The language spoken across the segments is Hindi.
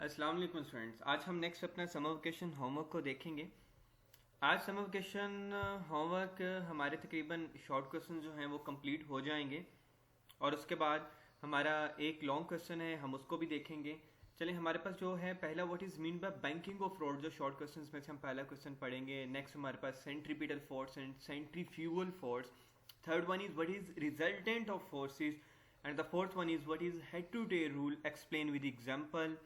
अस्सलाम वालेकुम स्टूडेंट्स। आज हम नेक्स्ट अपना समर वेकेशन होमवर्क को देखेंगे। आज समर वेकेशन होमवर्क हमारे तकरीबन शॉर्ट क्वेश्चन जो हैं वो कंप्लीट हो जाएंगे और उसके बाद हमारा एक लॉन्ग क्वेश्चन है, हम उसको भी देखेंगे। चलिए, हमारे पास जो है पहला what is mean by banking of fraud, जो शॉर्ट क्वेश्चन में से हम पहला क्वेश्चन पढ़ेंगे। नेक्स्ट हमारे पास centripetal force and centrifugal force. Third one is what is resultant of forces and the fourth one is what is head to tail rule explain with example.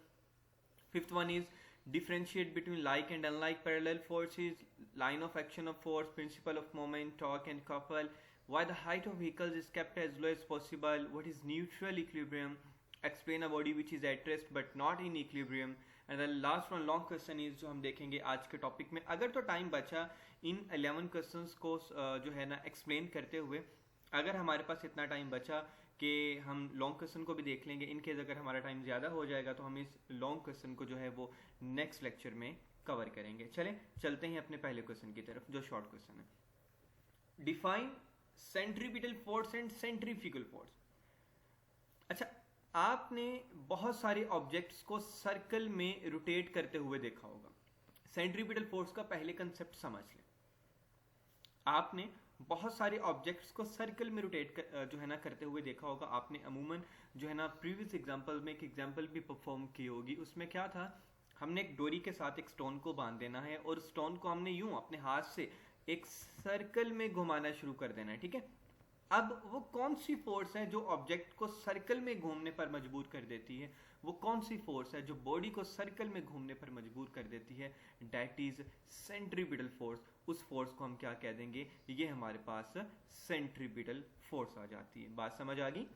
Fifth one is differentiate between like and unlike parallel forces, line of action of force, principle of moment, torque and couple, why the height of vehicles is kept as low as possible, what is neutral equilibrium, explain a body which is at rest but not in equilibrium, and the last one long question is जो हम देखेंगे आज के टॉपिक में। अगर तो टाइम बचा इन 11 क्वेश्चंस को जो है ना एक्सप्लेन करते हुए, अगर हमारे पास इतना टाइम बचा कि हम लॉन्ग क्वेश्चन को भी देख लेंगे। इन केस अगर हमारा टाइम ज़्यादा हो जाएगा तो हम इस लॉन्ग क्वेश्चन को जो है वो नेक्स्ट लेक्चर में कवर करेंगे। चलें, चलते हैं अपने पहले क्वेश्चन की तरफ, जो शॉर्ट क्वेश्चन है। Define centripetal force and centrifugal force. अच्छा, आपने बहुत सारे ऑब्जेक्ट्स को सर्कल में रोटेट करते हुए देखा होगा। सेंट्रीपिटल फोर्स का पहले कंसेप्ट समझ लें। आपने बहुत सारे ऑब्जेक्ट्स को सर्कल में रोटेट जो है ना करते हुए देखा होगा। आपने अमूमन जो है ना प्रीवियस एग्जांपल में एक एग्जांपल भी परफॉर्म की होगी। उसमें क्या था, हमने एक डोरी के साथ एक स्टोन को बांध देना है और स्टोन को हमने यूं अपने हाथ से एक सर्कल में घुमाना शुरू कर देना है, ठीक है। अब वो कौन सी फोर्स है जो ऑब्जेक्ट को सर्कल में घूमने पर मजबूर कर देती है? वो कौन सी फोर्स है जो बॉडी को सर्कल में घूमने पर मजबूर कर देती है? That is centripetal force. उस फोर्स को हम क्या कह देंगे? ये हमारे पास सेंट्रीपिटल फोर्स आ जाती है। बात समझ आ गई?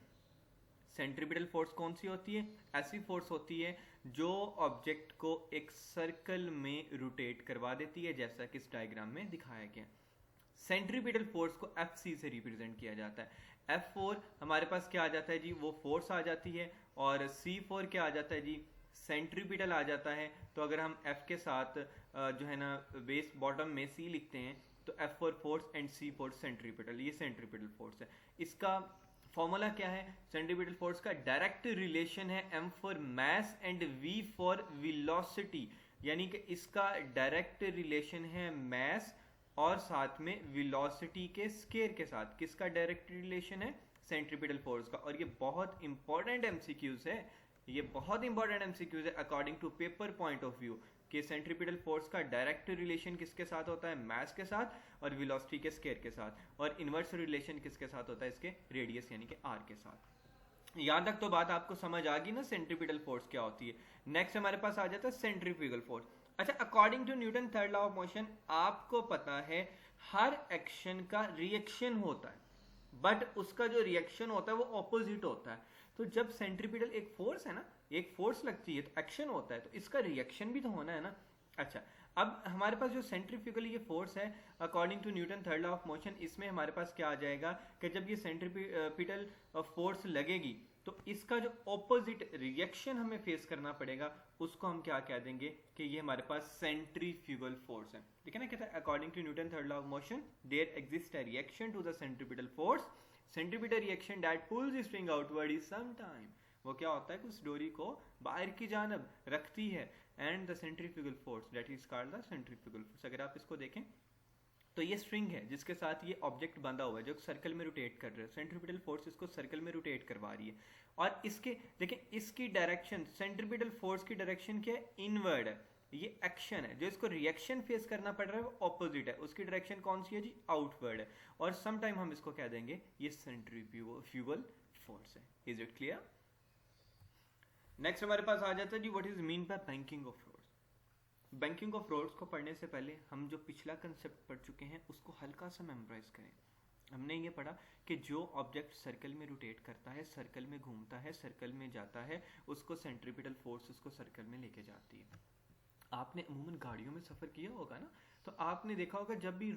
सेंट्रीपिटल फोर्स कौन सी होती है? ऐसी फोर्स होती है जो ऑब्जेक्ट को एक सर्कल में रोटेट करवा देती है, जैसा कि इस डायग्राम में दिखाया गया। सेंट्रीपिटल फोर्स को Fc से रिप्रेजेंट किया जाता है। F4 हमारे पास क्या आ जाता है जी? वो फोर्स आ जाती है। और C4 क्या आ जाता है जी? सेंट्रीपिटल आ जाता है। तो अगर हम F के साथ जो है ना बेस बॉटम में C लिखते हैं तो F4 force and C4 centripetal, ये सेंट्रीपिटल फोर्स है। इसका फॉर्मूला क्या है? सेंट्रीपिटल फोर्स का डायरेक्ट रिलेशन है M for mass and V for velocity, यानी कि इसका डायरेक्ट रिलेशन है मास और साथ में वेलोसिटी के स्केयर के साथ। किसका डायरेक्ट रिलेशन है? सेंट्रीपिटल फोर्स का। और ये बहुत इंपॉर्टेंट एमसीक्यूज है, ये बहुत इंपॉर्टेंट एमसीक्यूज है according to paper point of view, कि सेंट्रीपिटल फोर्स का डायरेक्ट रिलेशन किसके साथ होता है? मास के साथ और वेलोसिटी के स्केयर के साथ। और इनवर्स रिलेशन किसके साथ होता है? इसके रेडियस यानी कि आर के साथ। यहां तक तो बात आपको समझ आ गई ना सेंट्रीपिटल फोर्स क्या होती है। नेक्स्ट हमारे पास आ जाता है सेंट्रीफ्यूगल फोर्स। अच्छा, according to Newton third law of motion, आपको पता है हर एक्शन का रिएक्शन होता है, बट उसका जो रिएक्शन होता है वो ऑपोजिट होता है। तो जब सेंट्रीपिटल एक फोर्स है ना, एक फोर्स लगती है तो एक्शन होता है, तो इसका रिएक्शन भी तो होना है ना। अच्छा, अब हमारे पास जो सेंट्रीफ्यूगल ये फोर्स है according to Newton third law of motion, इसमें हमारे पास क्या आ जाएगा कि जब ये सेंट्रीपिटल फोर्स लगेगी तो इसका जो ऑपोजिट रिएक्शन हमें फेस करना पड़ेगा, उसको हम क्या कह देंगे कि ये हमारे पास सेंट्रीफ्यूगल फोर्स है। ठीक है ना, कहता है according to Newton third law of motion there exist a reaction to the centripetal force, centripetal reaction that pulls the spring outward is some time. वो क्या होता है कि उस डोरी को बाहर की जानब रखती है, and the centrifugal force that is called the centrifugal force. अगर आप इसको देखें तो ये स्ट्रिंग है जिसके साथ ये ऑब्जेक्ट बंधा हुआ है जो सर्कल में रोटेट कर रहे हैं। सेंट्रीपिटल फोर्स इसको सर्कल में रोटेट करवा रही है और इसके देखें, इसकी डायरेक्शन, सेंट्रीपिटल फोर्स की डायरेक्शन क्या है? इनवर्ड है। ये एक्शन है, जो इसको रिएक्शन फेस करना पड़ रहा है वो ऑपोजिट है। उसकी डायरेक्शन कौन सी है जी? आउटवर्ड है। और सम टाइम हम इसको कह देंगे ये सेंट्रीफ्यूगल फोर्स है। Is it clear? नेक्स्ट हमारे पास आ जाता है जी what is mean by banking of force. Banking of roads को पढ़ने से पहले हम जो पिछला कंसेप्ट पढ़ चुके हैं उसको हल्का सा मेमोराइज करें। हमने ये पढ़ा कि जो ऑब्जेक्ट सर्कल में रोटेट करता है, सर्कल में घूमता है, सर्कल में जाता है, उसको सेंट्रीपिटल फोर्स उसको सर्कल में लेके जाती है। आपने अमूमन गाड़ियों में सफ़र किया होगा ना, तो आपने देखा होगा जब भी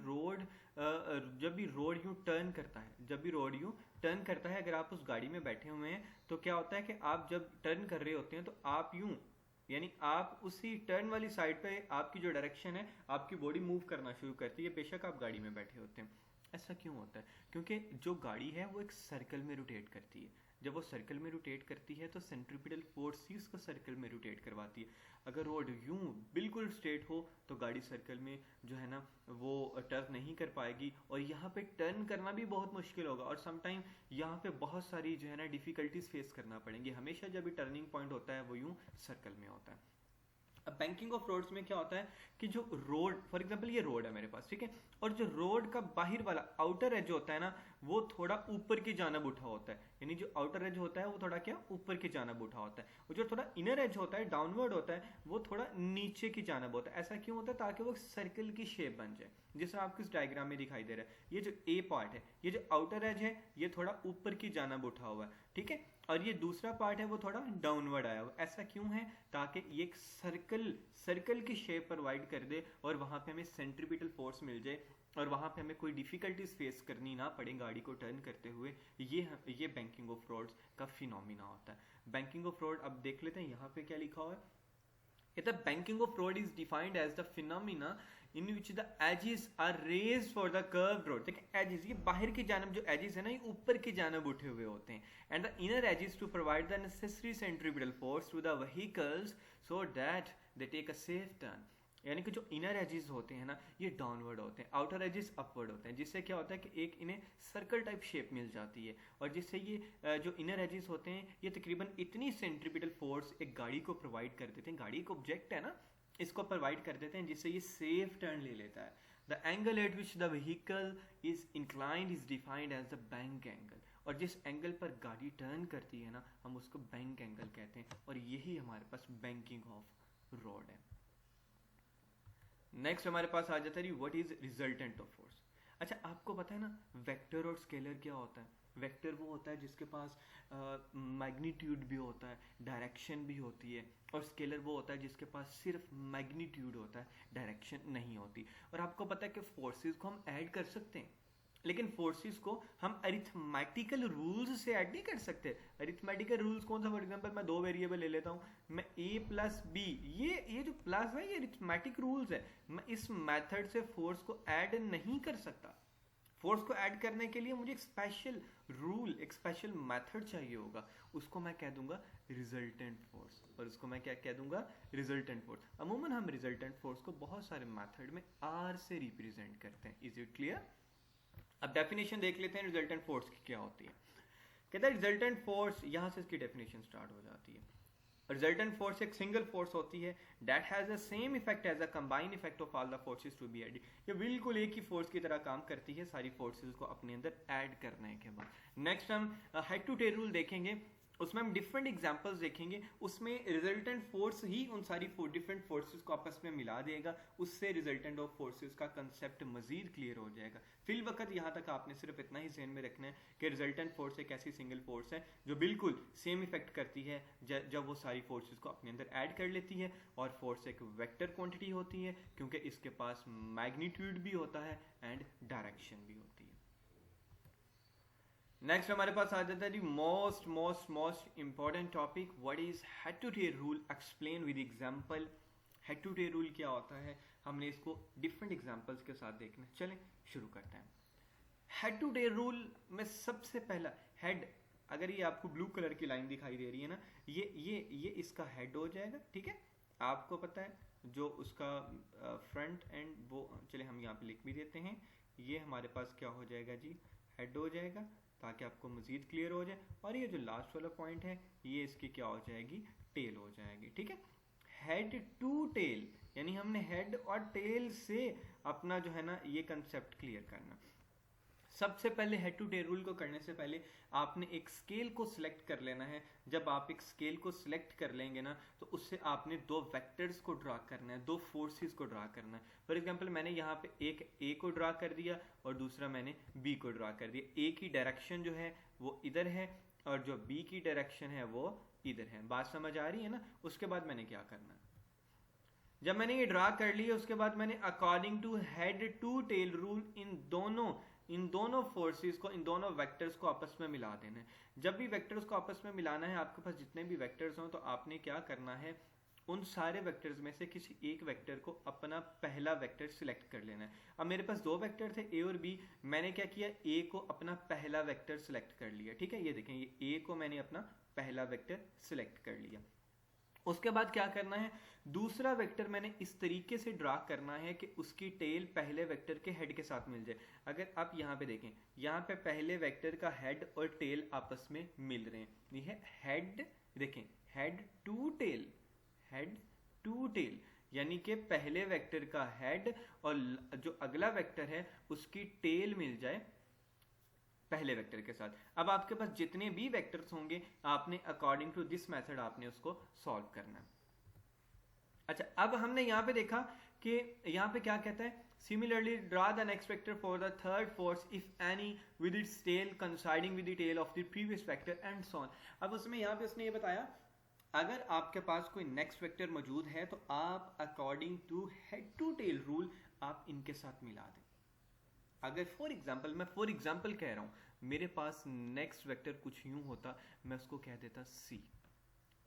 रोड यूं टर्न करता है, जब भी रोड यूं टर्न करता है, अगर आप उस गाड़ी में बैठे हुए हैं तो क्या होता है कि आप जब टर्न कर रहे होते हैं तो आप यूं, यानी आप उसी टर्न वाली साइड पे आपकी जो डायरेक्शन है आपकी बॉडी मूव करना शुरू करती है, बेशक आप गाड़ी में बैठे होते हैं। ऐसा क्यों होता है? क्योंकि जो गाड़ी है वो एक सर्कल में रोटेट करती है। जब वो सर्कल में रोटेट करती है तो सेंट्रीपिटल फोर्स ही उसको सर्कल में रोटेट करवाती है। अगर रोड यूं बिल्कुल स्ट्रेट हो तो गाड़ी सर्कल में जो है ना वो टर्न नहीं कर पाएगी, और यहाँ पे टर्न करना भी बहुत मुश्किल होगा, और समटाइम यहाँ पे बहुत सारी जो है ना डिफिकल्टीज फेस करना पड़ेंगी। हमेशा जब भी टर्निंग पॉइंट होता है वो यूं सर्कल में होता है। अब बैंकिंग ऑफ रोड्स में क्या होता है कि जो रोड, फॉर एग्जांपल ये रोड है मेरे पास, ठीक है, और जो रोड का बाहर वाला आउटर एज होता है ना वो थोड़ा ऊपर की जानब उठा होता है, यानी जो आउटर एज होता है वो थोड़ा क्या ऊपर की जानब उठा होता है, और जो थोड़ा इनर एज होता है डाउनवर्ड होता है वो थोड़ा नीचे की जानब होता है। ऐसा क्यों होता है? ताकि वो सर्कल की शेप बन जाए, जैसे आपको इस डायग्राम में दिखाई दे रहा है। ये जो ए पार्ट है, ये जो आउटर एज है ये थोड़ा ऊपर की जानब उठा हुआ है, ठीक है, और ये दूसरा पार्ट है वो थोड़ा डाउनवर्ड आया हुआ। ऐसा क्यों है? ताकि ये एक सर्कल की शेप प्रोवाइड कर दे और वहां पे हमें सेंट्रीपिटल फोर्स मिल जाए, और वहां पे हमें कोई डिफिकल्टीज फेस करनी ना पड़े गाड़ी को टर्न करते हुए। ये बैंकिंग ऑफ रोड्स का फिनोमिना होता है। बैंकिंग ऑफ रोड, अब देख लेते हैं यहाँ पे क्या लिखा हुआ है। The banking of road is defined as the phenomena in which the edges are raised for the curved road. देखिए edges, ये बाहर की जानब जो edges है ना ये ऊपर की जानब उठे हुए होते हैं, and the inner edges to provide the necessary centripetal force to the vehicles so that they take a safe turn. यानी कि जो इनर एजेस होते हैं ना ये डाउनवर्ड होते हैं, आउटर एजेस अपवर्ड होते हैं, जिससे क्या होता है कि एक इन्हें सर्कल टाइप शेप मिल जाती है, और जिससे ये जो इनर एजेस होते हैं ये तकरीबन इतनी सेंट्रीपिटल फोर्स एक गाड़ी को प्रोवाइड कर देते हैं, गाड़ी का ऑब्जेक्ट है ना इसको प्रोवाइड कर देते हैं, जिससे ये सेफ टर्न ले लेता है। The angle at which the vehicle is inclined is defined as the bank angle, और जिस एंगल पर गाड़ी टर्न करती है ना हम उसको बैंक एंगल कहते हैं, और यही हमारे पास बैंकिंग ऑफ रोड है। नेक्स्ट हमारे पास आ जाता है what is resultant of force. अच्छा, आपको पता है ना वेक्टर और स्केलर क्या होता है? वेक्टर वो होता है जिसके पास मैग्नीट्यूड भी होता है, डायरेक्शन भी होती है, और स्केलर वो होता है जिसके पास सिर्फ मैग्नीट्यूड होता है, डायरेक्शन नहीं होती। और आपको पता है कि फोर्सेस को हम ऐड कर सकते हैं, लेकिन फोर्सेस को हम अरिथमेटिकल रूल्स से ऐड नहीं कर सकते। अरिथमेटिकल रूल्स कौन सा? फॉर एग्जांपल मैं दो वेरिएबल ले लेता हूँ, मैं a प्लस बी, ये जो प्लस है ये अरिथमेटिक रूल्स है, मैं इस मेथड से फोर्स को ऐड नहीं कर सकता। फोर्स को ऐड करने के लिए मुझे एक स्पेशल रूल, एक स्पेशल मेथड चाहिए होगा, उसको मैं कह दूंगा रिजल्टेंट फोर्स, और उसको मैं क्या कह दूंगा? Resultant force. अमूमन हम रिजल्टेंट फोर्स को बहुत सारे मेथड में R से रिप्रेजेंट करते हैं। Is it clear? अब डेफिनेशन देख लेते हैं रिजल्टेंट फोर्स की क्या होती है। कहता है रिजल्टेंट फोर्स, यहां से इसकी डेफिनेशन स्टार्ट हो जाती है। रिजल्टेंट फोर्स एक सिंगल फोर्स होती है that has the same effect as a combined effect of all the forces to be added. ये बिल्कुल एक ही फोर्स की तरह काम करती है सारी फोर्सेस को अपने अंदर ऐड करने के बाद। नेक्स्ट हम हेड टू टेल रूल देखेंगे, उसमें हम डिफरेंट एग्जांपल्स देखेंगे, उसमें रिजल्टेंट फोर्स ही उन सारी डिफरेंट फोर्सेस को आपस में मिला देगा, उससे रिजल्टेंट ऑफ फोर्सेस का कंसेप्ट मजीद क्लियर हो जाएगा। फिल वक्त यहाँ तक आपने सिर्फ इतना ही ध्यान में रखना है कि रिजल्टेंट फोर्स एक ऐसी सिंगल फोर्स है जो बिल्कुल सेम इफेक्ट करती है जब वो सारी फोर्सेस को अपने अंदर ऐड कर लेती है, और फोर्स एक वेक्टर क्वांटिटी होती है क्योंकि इसके पास मैग्नीट्यूड भी होता है एंड डायरेक्शन भी होती है। नेक्स्ट हमारे पास आ जाता है most important topic, what is head to tail rule, explain with example. Head to tail rule क्या होता है, हमने इसको डिफरेंट एग्जांपल्स के साथ देखना है। चलें शुरू करते हैं। हेड टू टेल रूल में सबसे पहला हेड, अगर ये आपको ब्लू कलर की लाइन दिखाई दे रही है ना, ये इसका हेड हो जाएगा, ठीक है। आपको पता है जो उसका फ्रंट एंड, वो चले हम यहाँ पे लिख भी देते हैं, ये हमारे पास क्या हो जाएगा जी, हेड हो जाएगा, ताकि आपको मजीद क्लियर हो जाए। और ये जो लास्ट वाला पॉइंट है ये इसकी क्या हो जाएगी, टेल हो जाएगी, ठीक है। हेड टू टेल, यानी हमने हेड और टेल से अपना जो है ना ये कंसेप्ट क्लियर करना। सबसे पहले हेड टू टेल रूल को करने से पहले आपने एक स्केल को सिलेक्ट कर लेना है। जब आप एक स्केल को सिलेक्ट कर लेंगे ना तो उससे आपने दो वेक्टर्स को ड्रा करना है, दो फोर्सेस को ड्रा करना है। फॉर एग्जांपल मैंने यहाँ पे एक ए को ड्रा कर दिया और दूसरा मैंने बी को ड्रा कर दिया। ए की डायरेक्शन जो है वो इधर है और जो बी की डायरेक्शन है वो इधर है। बात समझ आ रही है ना? उसके बाद मैंने क्या करना है, जब मैंने ये ड्रा कर लिया उसके बाद मैंने according to head to tail rule इन दोनों फोर्सेस को, इन दोनों वेक्टर्स को आपस में मिला देना है। जब भी वेक्टर्स को आपस में मिलाना है, आपके पास जितने भी वेक्टर्स हों तो आपने क्या करना है, उन सारे वेक्टर्स में से किसी एक वेक्टर को अपना पहला वेक्टर सिलेक्ट कर लेना है। अब मेरे पास दो वेक्टर थे ए और बी, मैंने क्या किया, ए को अपना पहला वेक्टर सिलेक्ट कर लिया। ठीक है, ये देखें, ये ए को मैंने अपना पहला वेक्टर सिलेक्ट कर लिया। उसके बाद क्या करना है, दूसरा वेक्टर मैंने इस तरीके से ड्रा करना है कि उसकी टेल पहले वेक्टर के हेड के साथ मिल जाए। अगर आप यहाँ पे देखें, यहाँ पे पहले वेक्टर का हेड और टेल आपस में मिल रहे हैं। ये है हेड, देखें head to tail, head to tail, यानी कि पहले वेक्टर का हेड और जो अगला वेक्टर है उसकी टेल मिल जाए पहले वेक्टर के साथ। अब आपके पास जितने भी वेक्टर्स होंगे आपने अकॉर्डिंग टू दिस मेथड आपने उसको सॉल्व करना है। अच्छा, अब हमने यहाँ पे देखा कि यहाँ पे क्या कहता है, similarly draw the next vector for the third force if any with its tail coinciding with the tail of the previous vector and so on. अब उसमें यहाँ पे उसने ये बताया, अगर आपके पास कोई नेक्स्ट वेक्टर मौजूद है तो आप according to head to tail rule आप इनके साथ मिला दें। अगर फॉर एग्जाम्पल, मैं फॉर एग्जाम्पल कह रहा हूं, मेरे पास नेक्स्ट वेक्टर कुछ यूं होता, मैं उसको कह देता सी,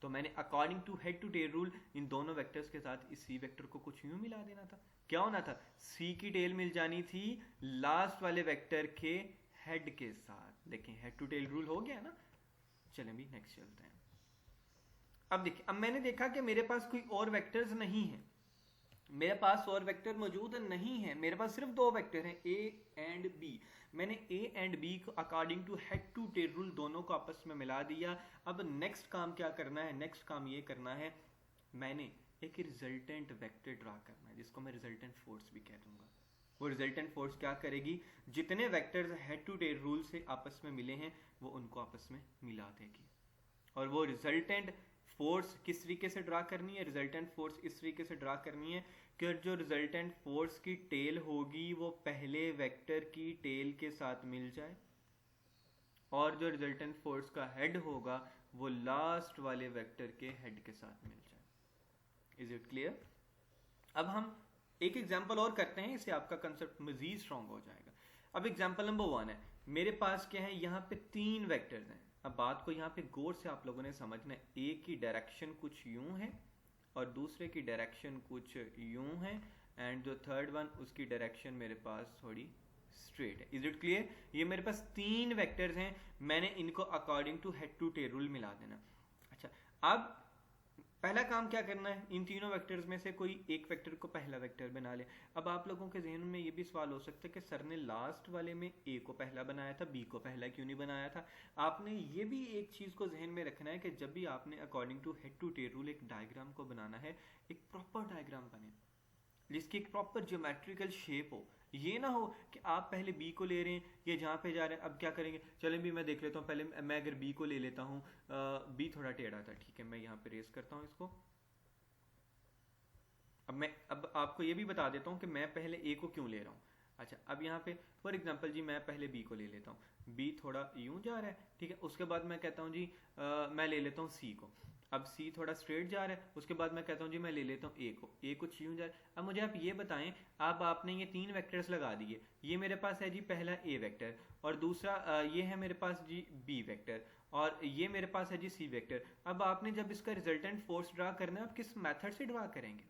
तो मैंने according to head to tail rule इन दोनों वेक्टर्स के साथ इस सी वेक्टर को कुछ यूं मिला देना था। क्या होना था, सी की टेल मिल जानी थी लास्ट वाले वेक्टर के हेड के साथ। देखें हेड टू टेल रूल हो गया ना। चलें भी नेक्स्ट चलते हैं। अब देखिए, अब मैंने देखा कि मेरे पास कोई और वेक्टर्स नहीं है, मेरे पास और वेक्टर मौजूद नहीं है, मेरे पास सिर्फ दो वेक्टर हैं ए एंड बी। मैंने ए एंड बी को according to head to tail rule दोनों को आपस में मिला दिया। अब नेक्स्ट काम क्या करना है, नेक्स्ट काम ये करना है, मैंने एक रिजल्टेंट वेक्टर ड्रा करना है जिसको मैं रिजल्टेंट फोर्स भी कह दूंगा। वो रिजल्टेंट फोर्स क्या करेगी, जितने vectors head to tail rule से आपस में मिले हैं वो उनको आपस में मिला देगी। और वो रिजल्टेंट फोर्स किस तरीके से ड्रा करनी है, रिजल्टेंट फोर्स इस तरीके से ड्रा करनी है कि जो रिजल्टेंट फोर्स की टेल होगी वो पहले वेक्टर की टेल के साथ मिल जाए और जो रिजल्टेंट फोर्स का हेड होगा वो लास्ट वाले वेक्टर के हेड के साथ मिल जाए। Is it clear? अब हम एक एग्जांपल और करते हैं, इससे आपका कंसेप्ट मजीद स्ट्रॉन्ग हो जाएगा। अब एग्जांपल नंबर 1 है, मेरे पास क्या है, यहाँ पे 3 वेक्टर्स हैं। अब बात को यहाँ पे गौर से आप लोगों ने समझना है, एक की डायरेक्शन कुछ यूं है और दूसरे की डायरेक्शन कुछ यूं है, एंड जो थर्ड वन उसकी डायरेक्शन मेरे पास थोड़ी स्ट्रेट है। Is it clear? ये मेरे पास 3 वेक्टर्स हैं, मैंने इनको according to head to tail rule मिला देना। अच्छा, अब पहला काम क्या करना है, इन तीनों वेक्टर्स में से कोई एक वेक्टर को पहला वेक्टर बना ले। अब आप लोगों के जहन में ये भी सवाल हो सकता है कि सर ने लास्ट वाले में ए को पहला बनाया था, बी को पहला क्यों नहीं बनाया था। आपने ये भी एक चीज को जहन में रखना है कि जब भी आपने according to head to tail rule एक डायग्राम को बनाना है, एक प्रॉपर डायग्राम बने जिसकी एक प्रॉपर ज्योमेट्रिकल शेप हो। ये ना हो कि आप पहले बी को ले रहे हैं, ये जहाँ पे जा रहे हैं, अब क्या करेंगे, चलें भी मैं देख लेता हूँ, पहले मैं अगर बी को ले लेता हूँ, बी थोड़ा टेढ़ा था, ठीक है, मैं यहाँ पे रेस करता हूँ इसको। अब आपको ये भी बता देता हूँ कि मैं पहले ए को क्यों ले रहा हूँ। अच्छा, अब यहाँ पे फॉर एग्जांपल जी मैं पहले बी को ले लेता हूँ, बी थोड़ा यूं जा रहा है, ठीक है, उसके बाद मैं कहता हूँ जी मैं ले लेता हूँ सी को। अब सी थोड़ा स्ट्रेट जा रहा है, उसके बाद मैं कहता हूँ जी मैं ले लेता हूँ ए को, ए कुछ यूं जा रहा है। अब मुझे आप ये बताएं, अब आपने ये 3 वेक्टर्स लगा दिए, ये मेरे पास है जी पहला ए वेक्टर, और दूसरा ये है मेरे पास जी बी वेक्टर, और ये मेरे पास है जी सी वेक्टर। अब आपने जब इसका रिजल्टेंट फोर्स ड्रा करना है, आप किस मेथड से ड्रा करेंगे?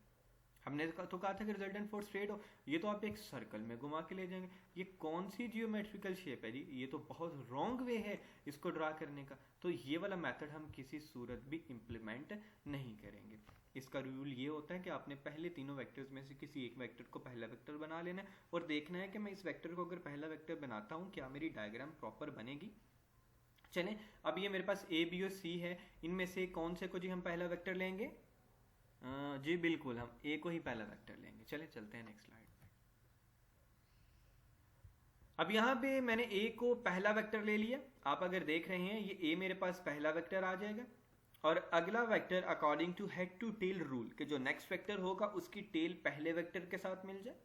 हमने तो कहा था कि रिजल्टेंट फोर्स स्ट्रेट हो, ये तो आप एक सर्कल में घुमा के ले जाएंगे। ये कौन सी जियोमेट्रिकल शेप है जी, ये तो बहुत रॉन्ग वे है इसको ड्रा करने का। तो ये वाला मेथड हम किसी सूरत भी इम्प्लीमेंट नहीं करेंगे। इसका रूल ये होता है कि आपने पहले तीनों वेक्टर्स में से किसी एक वेक्टर को पहला वेक्टर बना लेना है और देखना है कि मैं इस वेक्टर को अगर पहला वेक्टर बनाता हूँ क्या मेरी डायग्राम प्रॉपर बनेगी। चलें, अब ये मेरे पास ए बी और सी है, इनमें से कौन से को जी हम पहला वेक्टर लेंगे? जी बिल्कुल, हम ए को ही पहला वेक्टर लेंगे। चले चलते हैं नेक्स्ट स्लाइड पे। अब यहाँ पे मैंने ए को पहला वेक्टर ले लिया, आप अगर देख रहे हैं ये ए मेरे पास पहला वेक्टर आ जाएगा, और अगला vector according to head to tail rule के जो नेक्स्ट वेक्टर होगा उसकी टेल पहले वेक्टर के साथ मिल जाए,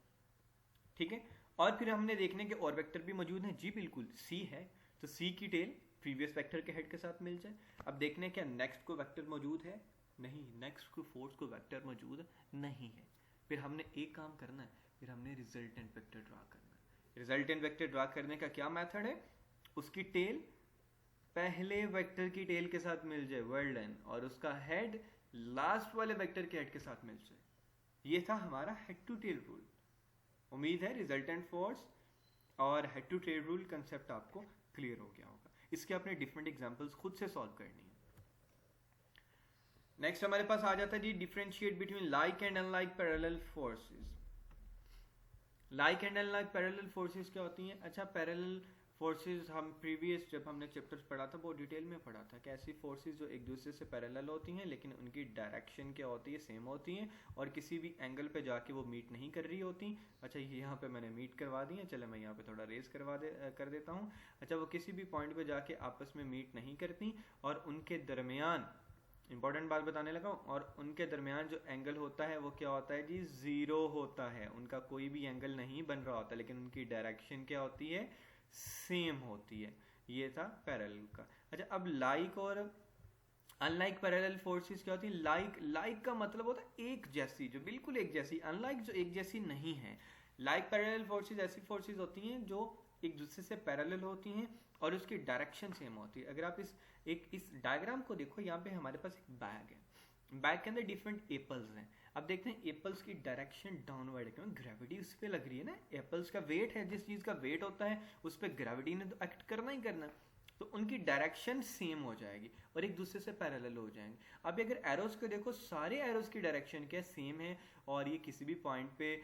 ठीक है। और फिर हमने देखने के और वेक्टर भी मौजूद हैं, जी बिल्कुल, सी है तो सी की टेल प्रीवियस वेक्टर के हेड के साथ मिल जाए। अब देखने क्या नेक्स्ट को वेक्टर मौजूद है? नहीं, नेक्स्ट को फोर्स को वेक्टर मौजूद नहीं है। फिर हमने एक काम करना है, फिर हमने रिजल्टेंट वेक्टर ड्रा करना है। रिजल्टेंट वेक्टर ड्रा करने का क्या मेथड है? उसकी टेल पहले वेक्टर की टेल के साथ मिल जाए, वेल डन, और उसका हेड लास्ट वाले वेक्टर के हेड के साथ मिल जाए। ये था हमारा हेड टू टेल रूल। उम्मीद है रिजल्टेंट फोर्स और head to tail rule concept आपको क्लियर हो गया होगा। इसके अपने डिफरेंट एग्जांपल्स खुद से सॉल्व करनी है। नेक्स्ट हमारे पास आ जाता है जी differentiate between like and unlike parallel forces. Like and unlike parallel forces क्या होती हैं? अच्छा, पैरेलल फोर्सेस हम प्रीवियस जब हमने चैप्टर्स पढ़ा था बहुत डिटेल में पढ़ा था कि ऐसी फोर्सेस जो एक दूसरे से पैरेलल होती हैं लेकिन उनकी डायरेक्शन क्या होती है, सेम होती हैं और किसी भी एंगल पे जाके वो मीट नहीं कर रही होती। अच्छा, ये यहाँ पे मैंने मीट करवा दी है, चलो मैं यहाँ पे थोड़ा रेस कर देता हूँ। अच्छा, वो किसी भी पॉइंट पे जाके आपस में मीट नहीं करती और उनके दरमियान इंपॉर्टेंट बात बताने लगा हूँ, और उनके दरमियान जो एंगल होता है वो क्या होता है जी? जीरो होता है। उनका कोई भी एंगल नहीं बन रहा होता लेकिन उनकी डायरेक्शन क्या होती है? सेम होती है। ये था पैरेलल का। अच्छा, अब लाइक और अनलाइक पैरेलल फोर्सेस क्या होती है? लाइक का मतलब होता है एक जैसी, जो बिल्कुल एक जैसी। अनलाइक जो एक जैसी नहीं है। लाइक पैरेलल फोर्सेस ऐसी फोर्सेस होती हैं जो एक दूसरे से पैरेलल होती हैं और उसकी डायरेक्शन सेम होती है। अगर आप इस डायग्राम को देखो, यहाँ पे हमारे पास एक बैग है। बैग के अंदर डिफरेंट एप्पल्स हैं। अब देखते हैं एप्पल्स की डायरेक्शन डाउनवर्ड है, क्योंकि ग्रेविटी उस पर लग रही है ना। एप्पल्स का वेट है, जिस चीज का वेट होता है उस पर ग्रेविटी ने तो एक्ट करना ही करना, तो उनकी डायरेक्शन सेम हो जाएगी और एक दूसरे से पैरेलल हो जाएंगे। अब अगर एरोस को देखो, सारे एरोस की डायरेक्शन क्या सेम है और ये किसी भी पॉइंट पे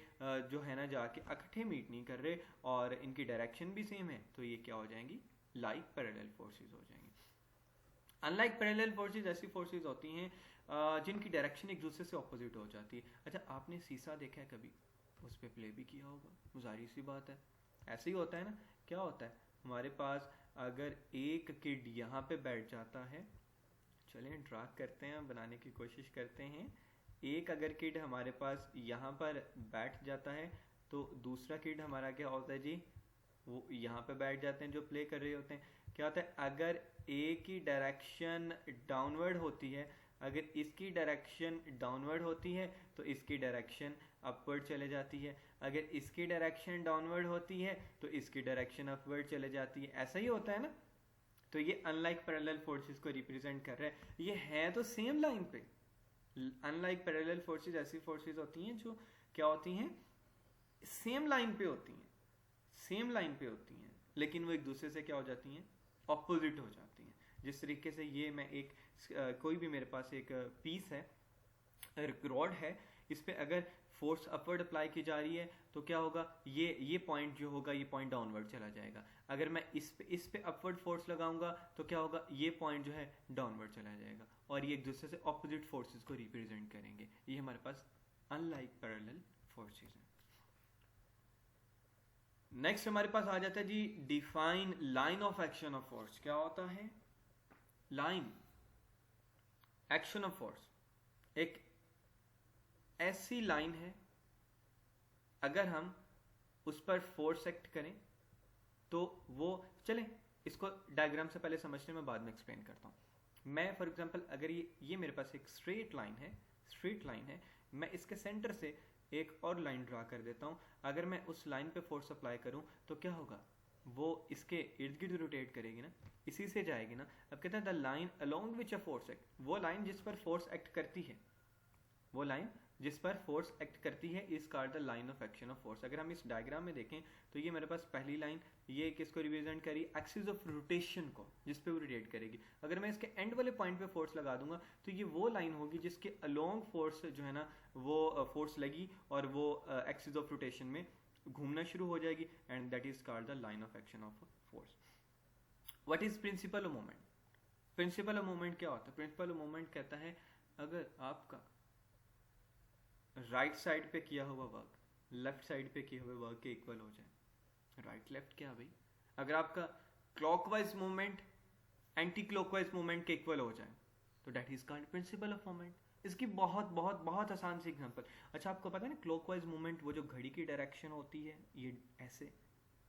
जो है ना जाके इकट्ठे मीट नहीं कर रहे और इनकी डायरेक्शन भी सेम है, तो ये क्या हो जाएंगी? लाइक पैरेलल फोर्सेस हो जाएंगी। अनलाइक पैरेलल फोर्सेस ऐसी फोर्सेस होती हैं जिनकी डायरेक्शन एक दूसरे से ऑपोजिट हो जाती है। अच्छा, आपने शीशा देखा है कभी? उस पर प्ले भी किया होगा, जाहिर सी बात है। ऐसे ही होता है ना। क्या होता है हमारे पास, अगर एक किड यहाँ पे बैठ जाता है, चलें ड्रा करते हैं, बनाने की कोशिश करते हैं। एक अगर किड हमारे पास यहाँ पर बैठ जाता है तो दूसरा किड हमारा क्या होता है जी? वो यहाँ पे बैठ जाते हैं जो प्ले कर रहे होते हैं। क्या होता है, अगर ए की डायरेक्शन डाउनवर्ड होती है, अगर इसकी डायरेक्शन डाउनवर्ड होती है तो इसकी डायरेक्शन अपवर्ड चले जाती है। अगर इसकी डायरेक्शन डाउनवर्ड होती है तो इसकी डायरेक्शन अपवर्ड चले जाती है। ऐसा ही होता है ना। तो ये अनलाइक पैरेलल फोर्सेस को रिप्रेजेंट कर रहा है। ये है तो सेम लाइन पे। अनलाइक पैरेलल फोर्सेस ऐसी फोर्सेस होती हैं जो क्या होती हैं? सेम लाइन पे होती हैं, सेम लाइन पे होती हैं, लेकिन वो एक दूसरे से क्या हो जाती हैं? ऑपोजिट हो जाती हैं। जिस तरीके से ये मैं कोई भी मेरे पास एक पीस है, रॉड है, इस पे अगर फोर्स अपवर्ड अप्लाई की जा रही है तो क्या होगा? ये पॉइंट जो होगा, ये पॉइंट डाउनवर्ड चला जाएगा। अगर मैं इस पे अपवर्ड फोर्स लगाऊंगा तो क्या होगा? ये पॉइंट जो है डाउनवर्ड चला जाएगा और ये एक दूसरे से ऑपोजिट फोर्सेस को रिप्रेजेंट करेंगे। ये हमारे पास अनलाइक पैरेलल फोर्सेस हैं। नेक्स्ट हमारे पास आ जाता है जी define line of action of force. क्या होता है? लाइन एक्शन ऑफ फोर्स एक ऐसी लाइन है, अगर हम उस पर फोर्स एक्ट करें तो वो, चलें इसको डायग्राम से पहले समझने में बाद में एक्सप्लेन करता हूं। मैं फॉर एग्जांपल, अगर ये मेरे पास एक स्ट्रेट लाइन है, मैं इसके सेंटर से एक और लाइन ड्रा कर देता हूं। अगर मैं उस लाइन पे फोर्स अप्लाई करूं तो क्या होगा? वो इसके इर्द गिर्द रोटेट करेगी ना, इसी से जाएगी ना। अब कहते हैं the line along which a force act, वो लाइन जिस पर फोर्स एक्ट करती है, वो लाइन जिस पर फोर्स एक्ट करती है is called the line of action of force. अगर हम इस डायग्राम में देखें तो ये मेरे पास पहली लाइन, ये किसको रिप्रेजेंट करी? एक्सिस ऑफ रोटेशन को, जिस पे वो रोटेट करेगी। अगर मैं इसके एंड वाले पॉइंट पे फोर्स लगा दूंगा तो ये वो लाइन होगी जिसके अलोंग फोर्स जो है ना वो फोर्स लगी और वो एक्सिस ऑफ रोटेशन में घूमना शुरू हो जाएगी, and that is called the line of action of force. What is principle of moment? Principle of moment क्या होता है? प्रिंसिपल ऑफ मोमेंट कहता है अगर आपका राइट साइड पे किया हुआ वर्क लेफ्ट साइड पे किए हुए वर्क के इक्वल हो जाए। राइट लेफ्ट क्या भाई? अगर आपका clockwise movement anti clockwise movement के इक्वल हो जाए तो that is called principle of moment. इसकी बहुत बहुत बहुत आसान सी एग्जांपल। अच्छा, आपको पता है ना क्लॉकवाइज मूवमेंट वो जो घड़ी की डायरेक्शन होती है ये ऐसे,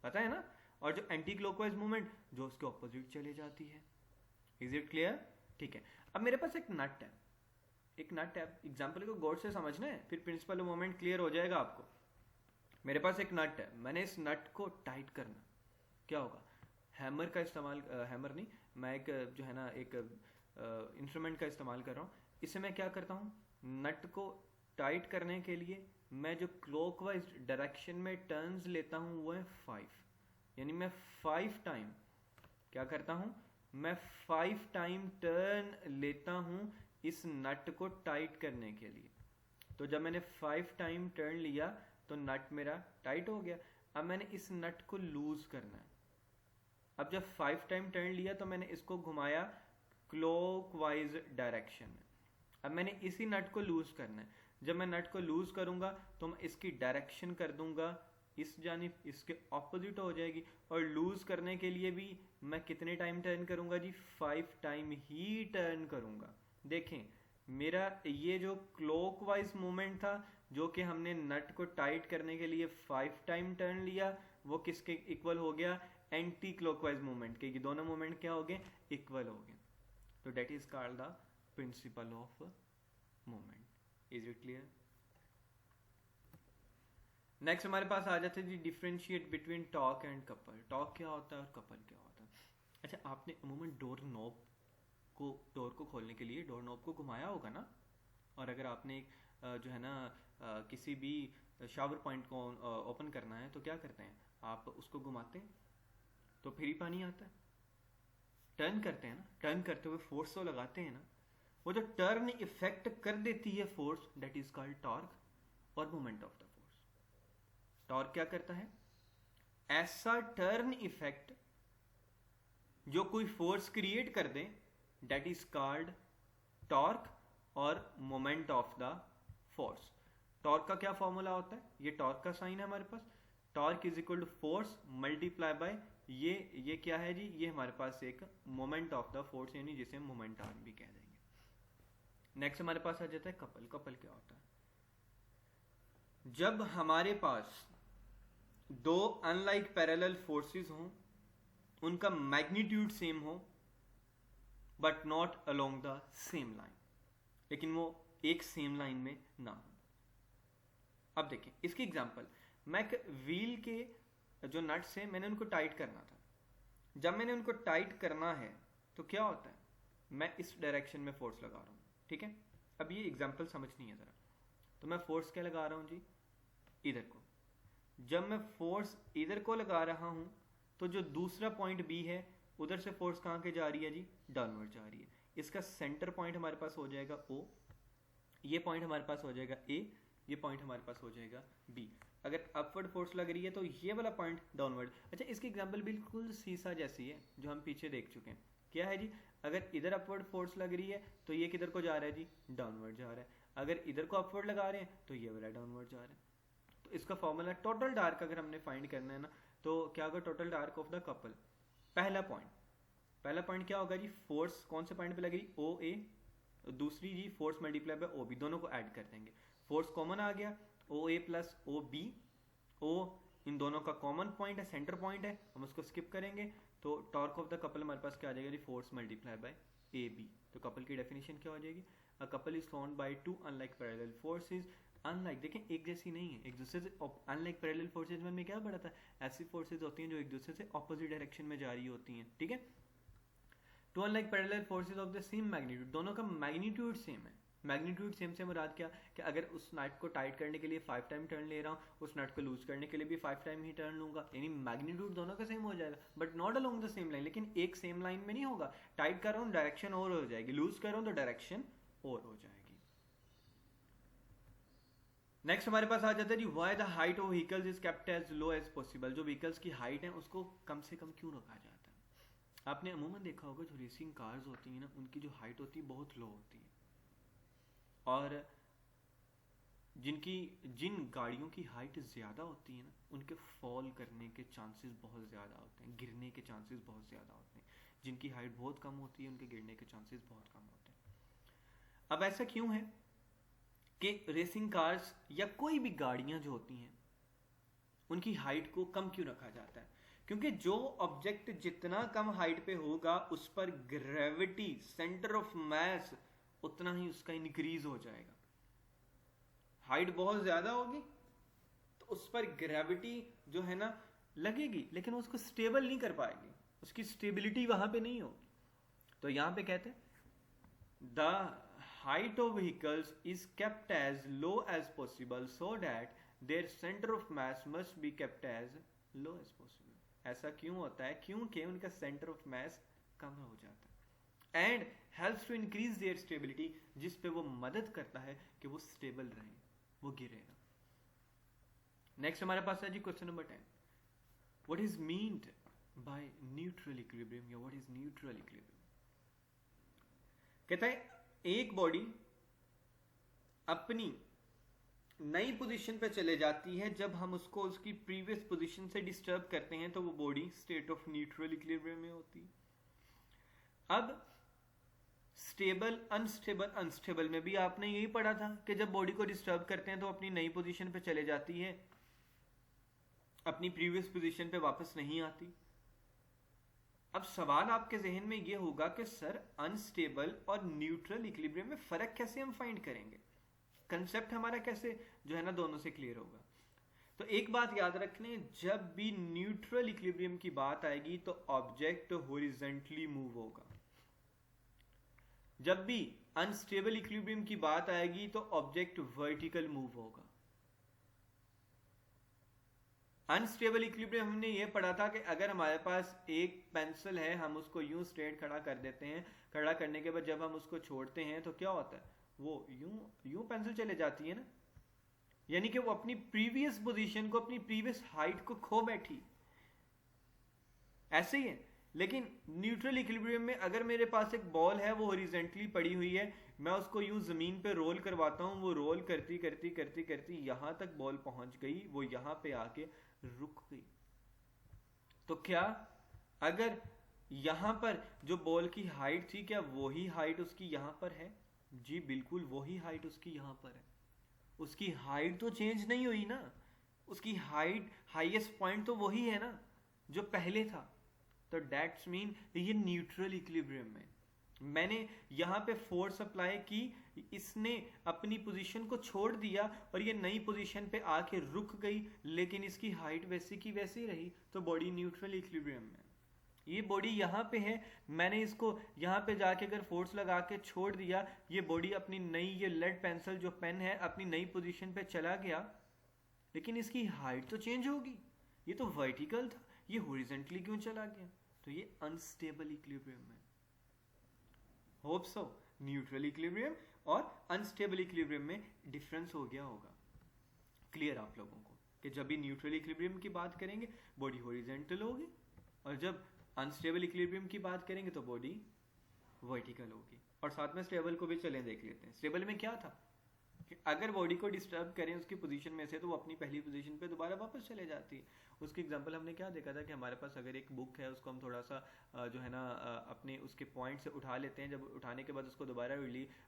पता है ना, और जो एंटी क्लॉकवाइज मूवमेंट जो उसके ऑपोजिट चले जाती है। Is it clear? ठीक है। अब मेरे पास एक नट है, एग्जाम्पल को गौर से समझना है, फिर प्रिंसिपल ऑफ मोमेंट क्लियर हो जाएगा आपको। मेरे पास एक नट है, मैंने इस नट को टाइट करना, क्या होगा? हैमर का इस्तेमाल, हैमर नहीं, मैं एक जो है ना एक इंस्ट्रूमेंट का इस्तेमाल कर रहा हूँ। इसे मैं क्या करता हूँ, नट को टाइट करने के लिए मैं जो क्लॉकवाइज डायरेक्शन में टर्न्स लेता हूँ वो है 5, यानी मैं 5 टाइम क्या करता हूँ, मैं 5 टाइम टर्न लेता हूँ इस नट को टाइट करने के लिए। तो जब मैंने 5 टाइम टर्न लिया तो नट मेरा टाइट हो गया। अब मैंने इस नट को लूज करना है। अब जब 5 टाइम टर्न लिया तो मैंने इसको घुमाया क्लॉकवाइज डायरेक्शन में। अब मैंने इसी नट को लूज करना है। जब मैं नट को लूज करूंगा तो मैं इसकी डायरेक्शन कर दूंगा इस जानिब, इसके ऑपोजिट हो जाएगी। और लूज करने के लिए भी मैं कितने टाइम टर्न करूंगा जी, 5 टाइम ही टर्न करूंगा। देखें मेरा ये जो क्लॉकवाइज मूवमेंट था जो कि हमने नट को टाइट करने के लिए 5 टाइम टर्न लिया, वो किसके इक्वल हो गया, एंटी क्लॉकवाइज मूवमेंट के। दोनों मूवमेंट क्या हो गए, इक्वल हो गए। तो that is called the principle of movement. Is it clear? Next हमारे पास आ जाते हैं जी differentiate between torque and couple. Torque क्या होता है और कपल क्या होता है? अच्छा, आपने अमूमन डोर को खोलने के लिए डोर नॉब को घुमाया होगा ना। और अगर आपने जो है ना किसी भी शावर पॉइंट को ओपन करना है तो क्या करते हैं, आप उसको घुमाते हैं तो फिर ही पानी आता है। टर्न करते हैं ना, टर्न करते हुए फोर्स तो लगाते हैं ना, वो जो टर्न इफेक्ट कर देती है force, that is called torque और moment of the force. Torque क्या करता है, ऐसा टर्न इफेक्ट जो कोई फोर्स क्रिएट कर दे, दैट इज कॉल्ड टॉर्क और moment of the force. Torque का क्या फॉर्मूला होता है, ये टॉर्क का साइन है हमारे पास, torque is equal to force multiply by ये क्या है जी, ये हमारे पास एक मोमेंट ऑफ द फोर्स, यानी जिसे मोमेंट आर्म भी कह देंगे। नेक्स्ट हमारे पास आ जाता है कपल। कपल क्या होता है, जब हमारे पास दो अनलाइक पैरेलल फोर्सेस हों, उनका मैग्नीट्यूड सेम हो but not along the same line, लेकिन वो एक सेम लाइन में ना हो। अब देखिए इसकी एग्जांपल, मैं व्हील के जो नट्स हैं मैंने उनको टाइट करना था। जब मैंने उनको टाइट करना है तो क्या होता है, मैं इस डायरेक्शन में फोर्स लगा रहा हूं, ठीक है। अब ये एग्जांपल समझनी है जरा। तो मैं फोर्स क्या लगा रहा हूं जी, इधर को। जब मैं फोर्स इधर को लगा रहा हूं तो जो दूसरा पॉइंट बी है उधर से फोर्स कहां के जा रही है जी, डाउनवर्ड जा रही है। इसका सेंटर पॉइंट हमारे पास हो जाएगा O, ये पॉइंट हमारे पास हो जाएगा A, ये पॉइंट हमारे पास हो जाएगा B। अगर अपवर्ड फोर्स लग रही है तो ये वाला पॉइंट डाउनवर्ड। अच्छा, इसकी एग्जांपल बिल्कुल सीसा जैसी है जो हम पीछे देख चुके हैं। क्या है जी, अगर इधर अपवर्ड फोर्स लग रही है तो ये किधर को जा रहा है जी, डाउनवर्ड जा रहा है। अगर इधर को अपवर्ड लगा रहे हैं तो ये वाला डाउनवर्ड जा रहा है। तो इसका फॉर्मूला टोटल डार्क अगर हमने फाइंड करना है ना, तो क्या होगा, total dark of the couple. पहला पॉइंट क्या होगा जी, फोर्स कौन से पॉइंट पे लग रही, OA, दूसरी जी फोर्स मल्टीप्लाई बाय OB, दोनों को ऐड कर देंगे। फोर्स कॉमन आ गया, OA प्लस OB, O इन दोनों का कॉमन पॉइंट है, सेंटर पॉइंट है, हम उसको स्किप करेंगे। तो टॉर्क ऑफ द कपल हमारे पास क्या आ जाएगा जी, फोर्स मल्टीप्लाई बाय AB। तो कपल की डेफिनेशन क्या हो जाएगी, a couple is formed by two unlike parallel forces. Unlike देखें एक जैसी नहीं है, एक दूसरे से अनलाइक पैरेलल फोर्सेस में क्या पढ़ा था, ऐसी फोर्सेस होती हैं जो एक दूसरे से ऑपोजिट डायरेक्शन में जा रही होती हैं, ठीक है। Two unlike parallel forces of the same magnitude, दोनों का मैग्नीट्यूड सेम है। मैग्नीट्यूड सेम से मुराद क्या कि अगर उस नट को टाइट करने के लिए 5 टाइम टर्न ले रहा हूँ, उस नट को लूज करने के लिए भी 5 टाइम ही टर्न लूंगा, यानी मैग्नीट्यूड दोनों का सेम हो जाएगा but not along the same line. लेकिन एक सेम लाइन में नहीं होगा, टाइट कर रहा हूँ डायरेक्शन और हो जाएगी, लूज कर रहा हूँ तो डायरेक्शन और हो जाएगी। नेक्स्ट हमारे पास आ जाता है जी, why the height of vehicles is kept as low as possible. जो व्हीकल्स की हाइट है उसको कम से कम क्यों रखा जाता है। आपने अमूमन देखा होगा जो रेसिंग कार्स होती हैं ना, उनकी जो हाइट होती है बहुत लो होती है, और जिन गाड़ियों की हाइट ज़्यादा होती है ना, उनके फॉल करने के चांसेस बहुत ज़्यादा होते हैं, गिरने के चांसेस बहुत ज़्यादा होते हैं। जिनकी हाइट बहुत कम होती है उनके गिरने के चांसेस बहुत कम होते हैं। अब ऐसा क्यों है कि रेसिंग कार्स या कोई भी गाड़ियां जो होती हैं उनकी हाइट को कम क्यों रखा जाता है, क्योंकि जो ऑब्जेक्ट जितना कम हाइट पे होगा उस पर ग्रेविटी, सेंटर ऑफ मास, उतना ही उसका इंक्रीज हो जाएगा। हाइट बहुत ज्यादा होगी तो उस पर ग्रेविटी जो है ना लगेगी, लेकिन उसको स्टेबल नहीं कर पाएगी, उसकी स्टेबिलिटी वहां पे नहीं होगी। तो यहां पे कहते हैं the height of vehicles is kept as low as possible so that their center of mass must be kept as low as possible. ऐसा क्यों होता है? क्योंकि उनका center of mass कम हो जाता है and helps to increase their stability, जिस पे वो मदद करता है कि वो स्टेबल रहे, वो गिरे ना. नेक्स्ट हमारे पास है जी question number 10. What is meant by neutral equilibrium या व्हाट इज न्यूट्रल इक्विलिब्रियम? कहता है एक बॉडी अपनी नई पोजीशन पे चले जाती है, जब हम उसको उसकी प्रीवियस पोजीशन से डिस्टर्ब करते हैं तो वो body state of neutral equilibrium में होती है. अब स्टेबल अनस्टेबल में भी आपने यही पढ़ा था कि जब बॉडी को डिस्टर्ब करते हैं तो अपनी नई पोजीशन पे चले जाती है, अपनी प्रीवियस पोजीशन पे वापस नहीं आती. अब सवाल आपके जहन में यह होगा कि सर अनस्टेबल और न्यूट्रल इक्विलिब्रियम में फर्क कैसे हम फाइंड करेंगे? कंसेप्ट हमारा कैसे जो है ना दोनों से क्लियर होगा? तो एक बात याद रखने, जब भी न्यूट्रल इक्विलिब्रियम की बात आएगी तो ऑब्जेक्ट हॉरिजॉन्टली मूव होगा. जब भी अनस्टेबल इक्विलिब्रियम की बात आएगी तो ऑब्जेक्ट वर्टिकल मूव होगा. अनस्टेबल इक्विलिब्रियम हमने ये पढ़ा था कि अगर हमारे पास एक पेंसिल है, हम उसको यूं स्ट्रेट खड़ा कर देते हैं, खड़ा करने के बाद जब हम उसको छोड़ते हैं तो क्या होता है? वो यूं पेंसिल चले जाती है ना, यानी कि वो अपनी प्रीवियस पोजीशन को, अपनी प्रीवियस हाइट को खो बैठी. ऐसे ही है. लेकिन न्यूट्रल इक्विलिब्रियम में अगर मेरे पास एक बॉल है, वो हॉरिजॉन्टली पड़ी हुई है, मैं उसको यूं जमीन पे रोल करवाता हूं, वो रोल करती करती करती करती यहां तक बॉल पहुंच गई, वो यहां पे आके रुक गई. तो क्या अगर यहां पर जो बॉल की हाइट थी, क्या वही हाइट उसकी यहां पर है? जी बिल्कुल वही हाइट उसकी यहां पर है. उसकी हाइट तो चेंज नहीं हुई ना, उसकी हाइट हाईएस्ट पॉइंट तो वही है ना जो पहले था. तो दैट्स मीन ये न्यूट्रल इक्विलिब्रियम में मैंने यहां पे फोर्स अप्लाई की, इसने अपनी पोजीशन को छोड़ दिया और ये नई पोजीशन पे आके रुक गई, लेकिन इसकी हाइट वैसी की वैसी रही, तो बॉडी न्यूट्रल इक्विलिब्रियम में. ये बॉडी यहाँ पे है, मैंने इसको यहाँ पे जाके अगर फोर्स लगा के छोड़ दिया, ये बॉडी अपनी नई, ये लेड पेंसिल जो पेन है अपनी नई पोजीशन पे चला गया, लेकिन इसकी हाइट तो चेंज होगी. ये तो वर्टिकल था, ये हॉरिजॉन्टली क्यों चला गया? तो ये अनस्टेबल इक्विलिब्रियम में. होप सो न्यूट्रल इक्विलिब्रियम और अनस्टेबल इक्विलिब्रियम में डिफरेंस हो गया होगा क्लियर आप लोगों को कि जब भी न्यूट्रल इक्विलिब्रियम की बात करेंगे बॉडी हॉरिजॉन्टल होगी, और जब अनस्टेबल इक्विलिब्रियम की बात करेंगे तो बॉडी वर्टिकल होगी. और साथ में स्टेबल को भी चलें देख लेते हैं. स्टेबल में क्या था कि अगर बॉडी को डिस्टर्ब करें उसकी पोजीशन में से, तो वो अपनी पहली पोजीशन पे दोबारा वापस चले जाती है. उसकी एग्जांपल हमने क्या देखा था कि हमारे पास अगर एक बुक है, उसको हम थोड़ा सा जो है ना अपने उसके पॉइंट से उठा लेते हैं, जब उठाने के बाद उसको दोबारा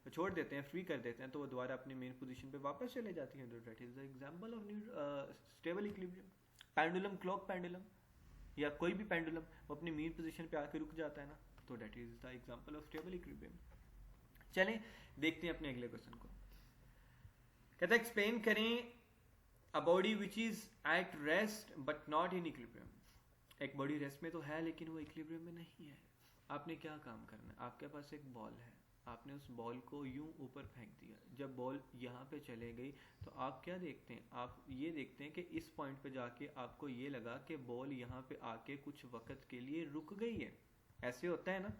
छोड़ देते हैं, फ्री कर देते हैं, तो वो दोबारा अपनी मेन पोजीशन पे वापस चले जाती है. That is the example of stable equilibrium. Pendulum, clock pendulum या कोई भी पेंडुलम, वो अपनी मेन पोजीशन पे आके रुक जाता है ना, तो that is the example of stable equilibrium. चलें देखते हैं अपने अगले क्वेश्चन को. कहता है एक्सप्लेन करें a body which is at rest but not in equilibrium. एक बॉडी रेस्ट में तो है लेकिन वो इक्विलिब्रियम में नहीं है. आपने क्या काम करना है? आपके पास एक बॉल है, आपने उस बॉल को यूं ऊपर फेंक दिया. जब बॉल यहाँ पे चले गई तो आप क्या देखते हैं? आप ये देखते हैं कि इस पॉइंट पे जाके आपको ये लगा कि बॉल यहाँ पे आके कुछ वक्त के लिए रुक गई है. ऐसे होता है ना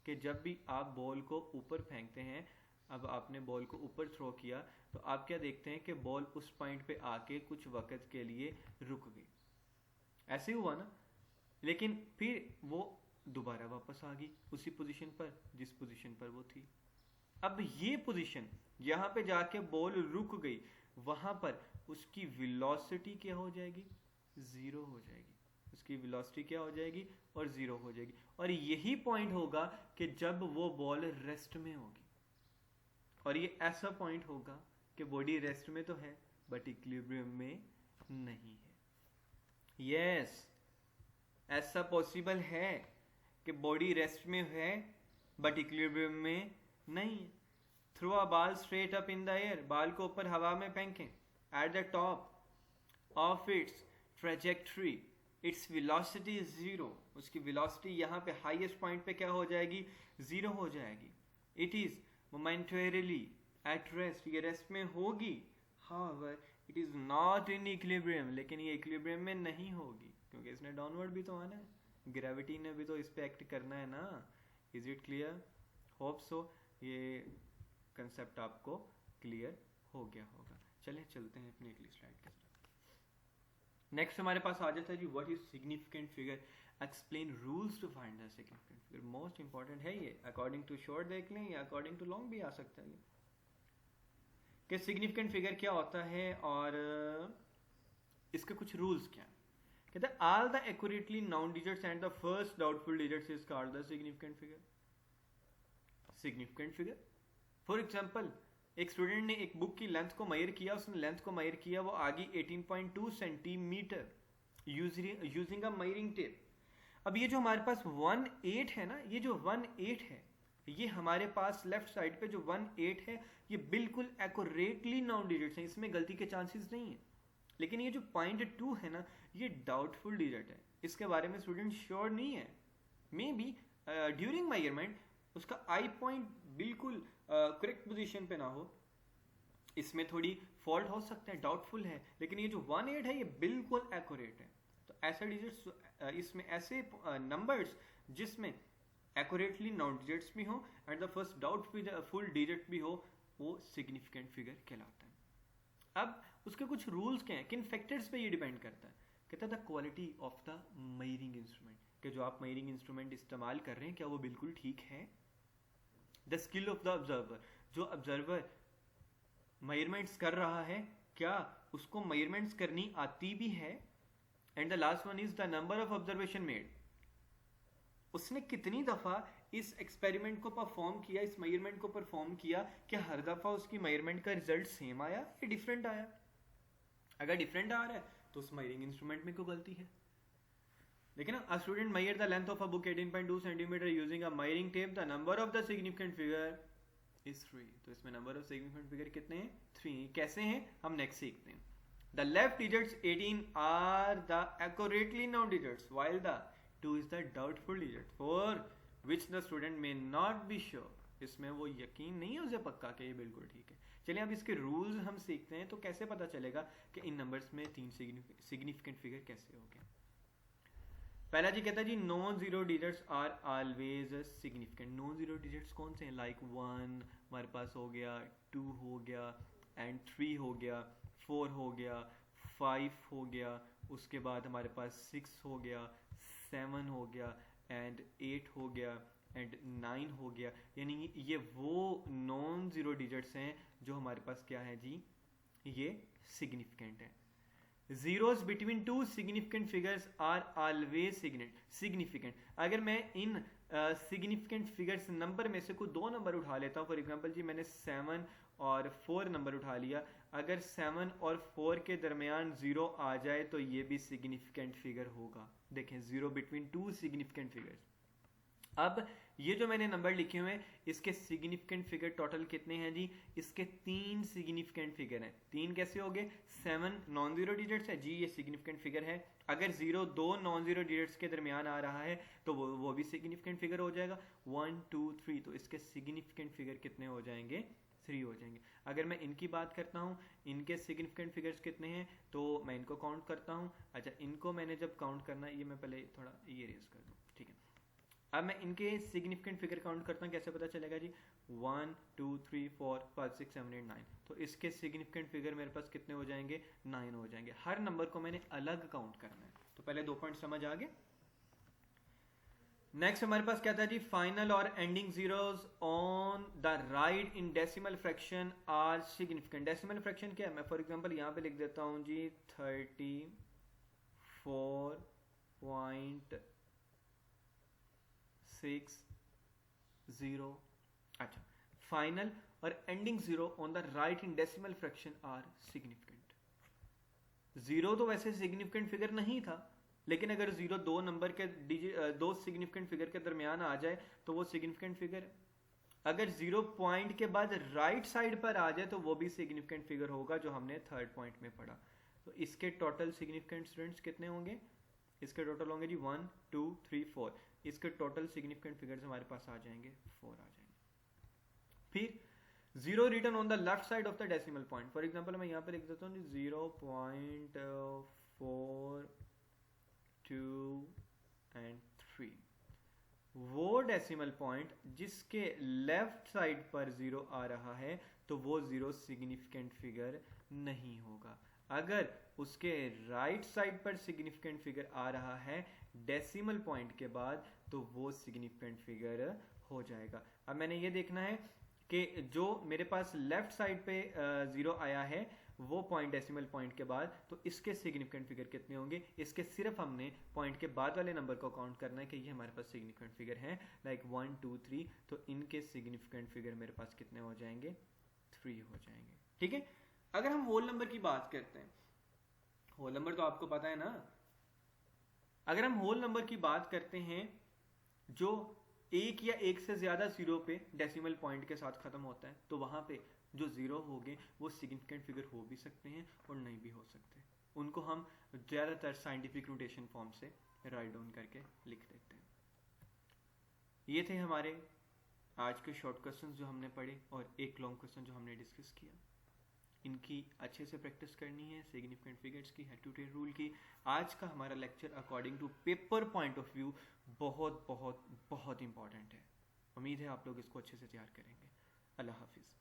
कि जब भी आप बॉल को ऊपर फेंकते हैं, अब आपने बॉल को ऊपर थ्रो किया तो आप क्या देखते हैं कि बॉल उस पॉइंट पे आके कुछ वक्त के लिए रुक गई. ऐसे हुआ ना, लेकिन फिर वो दोबारा वापस आ गई उसी पोजीशन पर जिस पोजीशन पर वो थी. अब ये पोजीशन यहाँ पे जाके बॉल रुक गई, वहां पर उसकी वेलोसिटी क्या हो जाएगी? जीरो हो जाएगी. उसकी वेलोसिटी क्या हो जाएगी? और जीरो हो जाएगी. और यही पॉइंट होगा कि जब वो बॉल रेस्ट में होगी, और ये ऐसा पॉइंट होगा कि बॉडी रेस्ट में तो है बट इक्विलिब्रियम में नहीं है. यस, ऐसा पॉसिबल है कि बॉडी रेस्ट में है बट इक्विलिब्रियम में नहीं है. Throw a ball straight up in the air. Ball को ऊपर हवा में फेंकें. At the top of its trajectory its velocity is zero. उसकी वेलोसिटी यहाँ पे हाईएस्ट पॉइंट पे क्या हो जाएगी? जीरो हो जाएगी. It is momentarily at rest, ये रेस्ट में होगी, however it is not in equilibrium, लेकिन ये equilibrium में नहीं होगी क्योंकि इसने डाउनवर्ड भी तो आना है, ग्रेविटी ने भी तो इस पे एक्ट करना है ना. Is it clear? Hope so ये कंसेप्ट आपको क्लियर हो गया होगा. चलिए चलते हैं अपनी अगली स्लाइड की तरफ. नेक्स्ट हमारे पास आ जाता है जी what is significant figure, explain rules to find the significant figure. Most important है ये. अकॉर्डिंग टू शॉर्ट देख लें या अकॉर्डिंग टू लॉन्ग भी आ सकता है कि सिग्निफिकेंट फिगर क्या होता है और इसके कुछ रूल्स क्या है. कहते हैं all the accurately noun digits and the first doubtful digits is called the significant figure. Significant figure for example एक स्टूडेंट ने एक बुक की लेंथ को मेजर किया, उसने लेंथ को मेजर किया, वो आगे 18.2 centimetre using a measuring tape. अब ये जो हमारे पास 1/8 है ना, ये जो 1/8 है, ये हमारे पास लेफ्ट साइड पे जो 1/8 है ये बिल्कुल एक्यूरेटली नाउन डिजिट्स हैं, इसमें गलती के चांसेस नहीं है. लेकिन ये जो 0.2 है ना, ये डाउटफुल डिजिट है, इसके बारे में स्टूडेंट श्योर नहीं है. मे बी ड्यूरिंग मेजरमेंट उसका आई पॉइंट बिल्कुल करेक्ट पोजीशन पे ना हो, इसमें थोड़ी फॉल्ट हो सकता है, डाउटफुल है. लेकिन ये जो 1/8 है ये बिल्कुल एक्यूरेट है. तो ऐसे डिजिट्स, इसमें ऐसे नंबर्स जिसमें एक्यूरेटली नाउन डिजिट्स भी हो and the first doubtful digit भी हो, वो सिग्निफिकेंट फिगर कहलाता है. अब उसके कुछ रूल्स क्या हैं, किन फैक्टर्स पे ये डिपेंड करता है. कहता है the quality of the measuring instrument, कि जो आप मेजरिंग इंस्ट्रूमेंट इस्तेमाल कर रहे हैं क्या वो बिल्कुल ठीक है. The skill of the observer, जो ऑब्जर्वर मेजरमेंट्स कर रहा है क्या उसको मेजरमेंट्स करनी आती भी है. And the last one is the number of observation made, उसने कितनी दफा इस एक्सपेरिमेंट को परफॉर्म किया, इस मेजरमेंट को परफॉर्म किया, क्या हर दफा उसकी मेजरमेंट का रिजल्ट सेम आया या डिफरेंट आया. अगर डिफरेंट आ रहा है तो उस मेजरिंग इंस्ट्रूमेंट में कोई गलती है. लेकिन a student measured the length of a book 18.2 cm using a measuring tape. The number of the significant figure is 3. तो इसमें number of significant figure कितने हैं? 3. कैसे हैं हम नेक्स्ट सीखते हैं. The left digits 18 are the accurately known digits, while the 2 is the doubtful digit for which the student may not be sure. इसमें वो यकीन नहीं है उसे पक्का कि ये बिल्कुल ठीक है. चलिए अब इसके रूल्स हम सीखते हैं. तो कैसे पता चलेगा कि इन नंबर्स में 3 सिग्निफिकेंट फिगर कैसे हो गए. पहला जी कहता है जी non zero digits are always significant. Non zero digits कौन से हैं, लाइक 1 हमारे पास हो गया, 2 हो गया एंड 3 हो गया, 4 हो गया, 5 हो गया, उसके बाद हमारे पास 6 हो गया, 7 हो गया एंड 8 हो गया एंड 9 हो गया. यानी ये वो नॉन जीरो डिजिट्स हैं जो हमारे पास क्या है जी, ये सिग्निफिकेंट है. Zeros between two significant figures are always significant. अगर मैं इन significant figures नंबर में से कोई 2 नंबर उठा लेता हूँ, फॉर एग्जांपल जी मैंने 7 और 4 नंबर उठा लिया, अगर 7 और 4 के दरमियान 0 आ जाए तो ये भी सिग्निफिकेंट फिगर होगा. देखें, 0 बिटवीन 2 सिग्निफिकेंट फिगर्स. अब ये जो मैंने नंबर लिखे हुए हैं इसके सिग्निफिकेंट फिगर टोटल कितने हैं जी, इसके 3 सिग्निफिकेंट फिगर हैं. 3 कैसे हो गए, 7 नॉन जीरो डिजिट्स है जी, ये सिग्निफिकेंट फिगर है. अगर 0 2 नॉन जीरो डिजिट्स के दरमियान आ रहा है तो वो भी सिग्निफिकेंट फिगर हो जाएगा. 1 2 3, तो इसके सिग्निफिकेंट फिगर कितने हो जाएंगे, 3 हो जाएंगे. अगर मैं इनकी बात करता हूँ, इनके सिग्निफिकेंट फिगर्स कितने हैं, तो मैं इनको काउंट करता हूँ. अच्छा, इनको मैंने जब काउंट करना है, ये मैं पहले थोड़ा ये रेज कर दूँ, ठीक है. अब मैं इनके सिग्निफिकेंट फिगर काउंट करता हूँ, कैसे पता चलेगा जी, 1 2 3 4 5 6 7 8 9. तो इसके सिग्निफिकेंट फिगर मेरे पास कितने हो जाएंगे, 9 हो जाएंगे. हर नंबर को मैंने अलग काउंट करना है. तो पहले 2 पॉइंट समझ आ गए. नेक्स्ट हमारे पास क्या था जी, फाइनल और ending zeros on the right in decimal fraction are significant. Decimal fraction क्या है, मैं फॉर एग्जांपल यहाँ पे लिख देता हूँ जी 34.60. अच्छा, फाइनल और ending zero on the right in decimal fraction are significant. 0 तो वैसे सिग्निफिकेंट फिगर नहीं था, लेकिन अगर 0 2 नंबर के दो सिग्निफिकेंट फिगर के दरमियान आ जाए तो वो सिग्निफिकेंट फिगर है. अगर 0 पॉइंट के बाद राइट साइड पर आ जाए तो वो भी सिग्निफिकेंट फिगर होगा, जो हमने थर्ड पॉइंट में पढ़ा. तो इसके टोटल सिग्निफिकेंट स्टूडेंट्स कितने होंगे, इसके टोटल होंगे जी 1 2 3 4. इसके टोटल सिग्निफिकेंट फिगर्स हमारे पास आ जाएंगे 4 आ जाएंगे. फिर 0 return on the left side of the decimal point. For example मैं यहाँ पे लिख देता हूँ 0.42 and 3। वो डेसिमल पॉइंट जिसके लेफ्ट साइड पर 0 आ रहा है तो वो 0 सिग्निफिकेंट फिगर नहीं होगा। अगर उसके राइट साइड पर सिग्निफिकेंट फिगर आ रहा है डेसिमल पॉइंट के बाद तो वो सिग्निफिकेंट फिगर हो जाएगा। अब मैंने ये देखना है कि जो मेरे पास लेफ्ट साइड पे 0 आया है वो पॉइंट डेसिमल पॉइंट के बाद, तो इसके सिग्निफिकेंट फिगर कितने होंगे। इसके सिर्फ हमने पॉइंट के बाद वाले नंबर को काउंट करना है कि ये हमारे पास सिग्निफिकेंट फिगर है, लाइक 1 2 3, तो इनके सिग्निफिकेंट फिगर मेरे पास कितने हो जाएंगे, 3 हो जाएंगे। ठीक है। अगर हम होल नंबर की बात करते हैं, होल नंबर तो आपको पता है ना, अगर हम होल नंबर की बात करते हैं जो एक या एक से ज्यादा जीरो पे डेसिमल पॉइंट के साथ खत्म होता है, तो वहां पे जो जीरो होंगे वो सिग्निफिकेंट फिगर हो भी सकते हैं और नहीं भी हो सकते। उनको हम ज्यादातर साइंटिफिक नोटेशन फॉर्म से राइट डाउन करके लिख देते हैं। ये थे हमारे आज के शॉर्ट क्वेश्चंस जो हमने पढ़े और एक लॉन्ग क्वेश्चन जो हमने डिस्कस किया। इनकी अच्छे से प्रैक्टिस करनी है, सिग्निफिकेंट फिगर्स की, हेड टू टेल रूल की। आज का हमारा lecture according to paper point of view बहुत बहुत बहुत इंपॉर्टेंट है। उम्मीद है आप लोग इसको अच्छे से तैयार करेंगे। अल्लाह हाफिज।